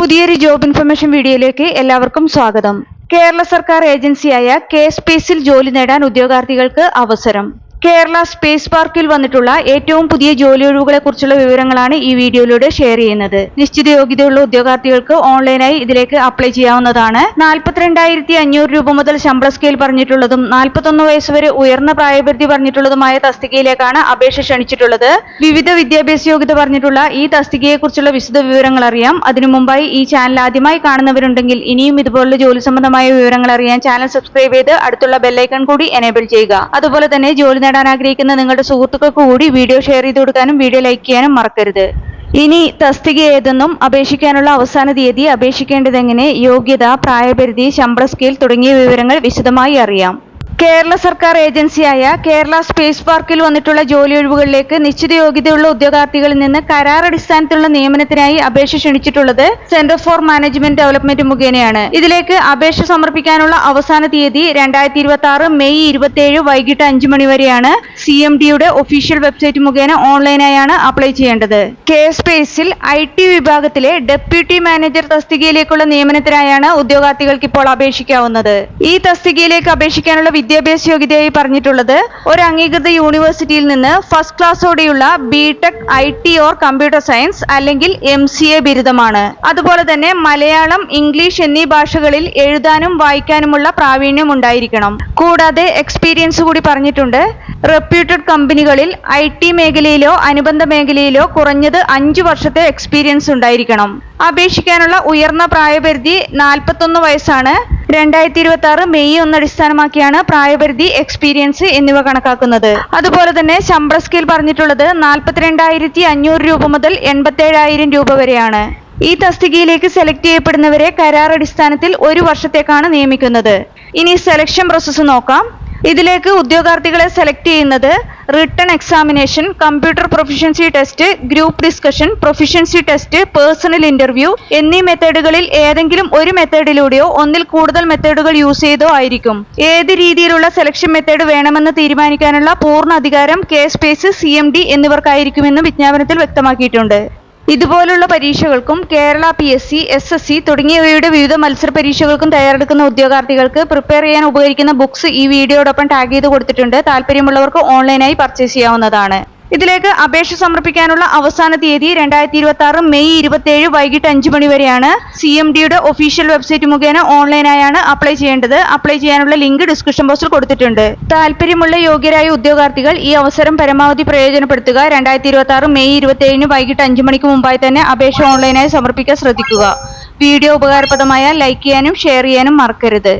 പുതിയൊരു job information വീഡിയോയിലേക്ക് എല്ലാവർക്കും സ്വാഗതം. കേരള സർക്കാർ ഏജൻസിയായ കെ-സ്പേസിൽ ജോലി നേടാൻ ഉദ്യോഗാർത്ഥികൾക്ക് അവസരം. കേരള സ്പേസ് പാർക്കിൽ വന്നിട്ടുള്ള ഏറ്റവും പുതിയ ജോലി ഒഴിവുകളെ കുറിച്ചുള്ള വിവരങ്ങളാണ് ഈ വീഡിയോയിലൂടെ ഷെയർ ചെയ്യുന്നത്. നിശ്ചിത യോഗ്യതയുള്ള ഉദ്യോഗാർത്ഥികൾക്ക് ഓൺലൈനായി ഇതിലേക്ക് അപ്ലൈ ചെയ്യാവുന്നതാണ്. 42,500 രൂപ മുതൽ ശമ്പള സ്കെയിൽ പറഞ്ഞിട്ടുള്ളതും 41 വയസ്സ് വരെ ഉയർന്ന പ്രായപരിധി പറഞ്ഞിട്ടുള്ളതുമായ തസ്തികയിലേക്കാണ് അപേക്ഷ ക്ഷണിച്ചിട്ടുള്ളത്. വിവിധ വിദ്യാഭ്യാസ യോഗ്യത പറഞ്ഞിട്ടുള്ള ഈ തസ്തികയെ കുറിച്ചുള്ള വിശദ വിവരങ്ങൾ അറിയാം. അതിനു മുമ്പായി ഈ ചാനൽ ആദ്യമായി കാണുന്നവരുണ്ടെങ്കിൽ ഇനിയും ഇതുപോലുള്ള ജോലി സംബന്ധമായ വിവരങ്ങൾ അറിയാൻ ചാനൽ സബ്സ്ക്രൈബ് ചെയ്ത് അടുത്തുള്ള ബെല്ലൈക്കൺ കൂടി എനേബിൾ ചെയ്യുക. അതുപോലെ തന്നെ ജോലി നേടാൻ ആഗ്രഹിക്കുന്ന നിങ്ങളുടെ സുഹൃത്തുക്കൾക്ക് കൂടി വീഡിയോ ഷെയർ ചെയ്ത് കൊടുക്കാനും വീഡിയോ ലൈക്ക് ചെയ്യാനും മറക്കരുത്. ഇനി തസ്തിക ഏതെന്നും അപേക്ഷിക്കാനുള്ള അവസാന തീയതി, അപേക്ഷിക്കേണ്ടതെങ്ങനെ, യോഗ്യത, പ്രായപരിധി, ശമ്പള സ്കെയിൽ തുടങ്ങിയ വിവരങ്ങൾ വിശദമായി അറിയാം. കേരള സർക്കാർ ഏജൻസിയായ കേരള സ്പേസ് പാർക്കിൽ വന്നിട്ടുള്ള ജോലി ഒഴിവുകളിലേക്ക് നിശ്ചിത യോഗ്യതയുള്ള ഉദ്യോഗാർത്ഥികളിൽ നിന്ന് കരാറടിസ്ഥാനത്തിലുള്ള നിയമനത്തിനായി അപേക്ഷ ക്ഷണിച്ചിട്ടുള്ളത് സെന്റർ ഫോർ മാനേജ്മെന്റ് ഡെവലപ്മെന്റ് മുഖേനയാണ്. ഇതിലേക്ക് അപേക്ഷ സമർപ്പിക്കാനുള്ള അവസാന തീയതി 2026 മെയ് 27 വൈകിട്ട് 5 മണി വരെയാണ്. CMD-യുടെ ഒഫീഷ്യൽ വെബ്സൈറ്റ് മുഖേന ഓൺലൈനായാണ് അപ്ലൈ ചെയ്യേണ്ടത്. കെ-സ്പേസിൽ IT വിഭാഗത്തിലെ ഡെപ്യൂട്ടി മാനേജർ തസ്തികയിലേക്കുള്ള നിയമനത്തിനായാണ് ഉദ്യോഗാർത്ഥികൾക്ക് ഇപ്പോൾ അപേക്ഷിക്കാവുന്നത്. ഈ തസ്തികയിലേക്ക് അപേക്ഷിക്കാനുള്ള വിദ്യാഭ്യാസ യോഗ്യതയായി പറഞ്ഞിട്ടുള്ളത് ഒരു അംഗീകൃത യൂണിവേഴ്സിറ്റിയിൽ നിന്ന് ഫസ്റ്റ് ക്ലാസ്സോടെയുള്ള BTech IT or computer science അല്ലെങ്കിൽ MCA ബിരുദമാണ്. അതുപോലെ തന്നെ മലയാളം, ഇംഗ്ലീഷ് എന്നീ ഭാഷകളിൽ എഴുതാനും വായിക്കാനുമുള്ള പ്രാവീണ്യം ഉണ്ടായിരിക്കണം. കൂടാതെ എക്സ്പീരിയൻസ് കൂടി പറഞ്ഞിട്ടുണ്ട്. റെപ്യൂട്ടഡ് കമ്പനികളിൽ IT മേഖലയിലോ അനുബന്ധ മേഖലയിലോ കുറഞ്ഞത് 5 വർഷത്തെ എക്സ്പീരിയൻസ് ഉണ്ടായിരിക്കണം. അപേക്ഷിക്കാനുള്ള ഉയർന്ന പ്രായപരിധി 41 വയസ്സാണ്. 2026 മെയ് 1 അടിസ്ഥാനമാക്കിയാണ് പ്രായപരിധി, എക്സ്പീരിയൻസ് എന്നിവ കണക്കാക്കുന്നത്. അതുപോലെ തന്നെ ശമ്പള സ്കെയിൽ പറഞ്ഞിട്ടുള്ളത് 42,500 രൂപ മുതൽ 87,000 രൂപ വരെയാണ്. ഈ തസ്തികയിലേക്ക് സെലക്ട് ചെയ്യപ്പെടുന്നവരെ കരാർ അടിസ്ഥാനത്തിൽ 1 വർഷത്തേക്കാണ് നിയമിക്കുന്നത്. ഇനി സെലക്ഷൻ പ്രോസസ്സ് നോക്കാം. ഇതിലേക്ക് ഉദ്യോഗാർത്ഥികളെ സെലക്ട് ചെയ്യുന്നത് written examination, computer proficiency test, group discussion, proficiency test, personal interview എന്നീ മെത്തേഡുകളിൽ ഏതെങ്കിലും ഒരു മെത്തേഡിലൂടെയോ ഒന്നിൽ കൂടുതൽ മെത്തേഡുകൾ യൂസ് ചെയ്തോ ആയിരിക്കും. ഏത് രീതിയിലുള്ള സെലക്ഷൻ മെത്തേഡ് വേണമെന്ന് തീരുമാനിക്കാനുള്ള പൂർണ്ണ അധികാരം കെ-സ്പേസ്, CMD എന്നിവർക്കായിരിക്കുമെന്ന് വിജ്ഞാപനത്തിൽ വ്യക്തമാക്കിയിട്ടുണ്ട്. ഇതുപോലുള്ള പരീക്ഷകൾക്കും കേരള PSC, SSC തുടങ്ങിയവയുടെ വിവിധ മത്സര പരീക്ഷകൾക്കും തയ്യാറെടുക്കുന്ന ഉദ്യോഗാർത്ഥികൾക്ക് പ്രിപ്പയർ ചെയ്യാൻ ഉപകരിക്കുന്ന ബുക്സ് ഈ വീഡിയോടൊപ്പം ടാഗ് ചെയ്ത് കൊടുത്തിട്ടുണ്ട്. താല്പര്യമുള്ളവർക്ക് ഓൺലൈനായി പർച്ചേസ് ചെയ്യാവുന്നതാണ്. ഇതിലേക്ക് അപേക്ഷ സമർപ്പിക്കാനുള്ള അവസാന തീയതി 2026 മെയ് 27 വൈകിട്ട് 5 മണി വരെയാണ്. CMD-യുടെ ഒഫീഷ്യൽ വെബ്സൈറ്റ് മുഖേന ഓൺലൈനായാണ് അപ്ലൈ ചെയ്യേണ്ടത്. അപ്ലൈ ചെയ്യാനുള്ള ലിങ്ക് ഡിസ്ക്രിപ്ഷൻ ബോക്സിൽ കൊടുത്തിട്ടുണ്ട്. താല്പര്യമുള്ള യോഗ്യരായ ഉദ്യോഗാർത്ഥികൾ ഈ അവസരം പരമാവധി പ്രയോജനപ്പെടുത്തുക. 2026 മെയ് 27 വൈകിട്ട് 5 മണിക്ക് മുമ്പായി തന്നെ അപേക്ഷ ഓൺലൈനായി സമർപ്പിക്കാൻ ശ്രദ്ധിക്കുക. വീഡിയോ ഉപകാരപ്രദമായാൽ ലൈക്ക് ചെയ്യാനും ഷെയർ ചെയ്യാനും മറക്കരുത്.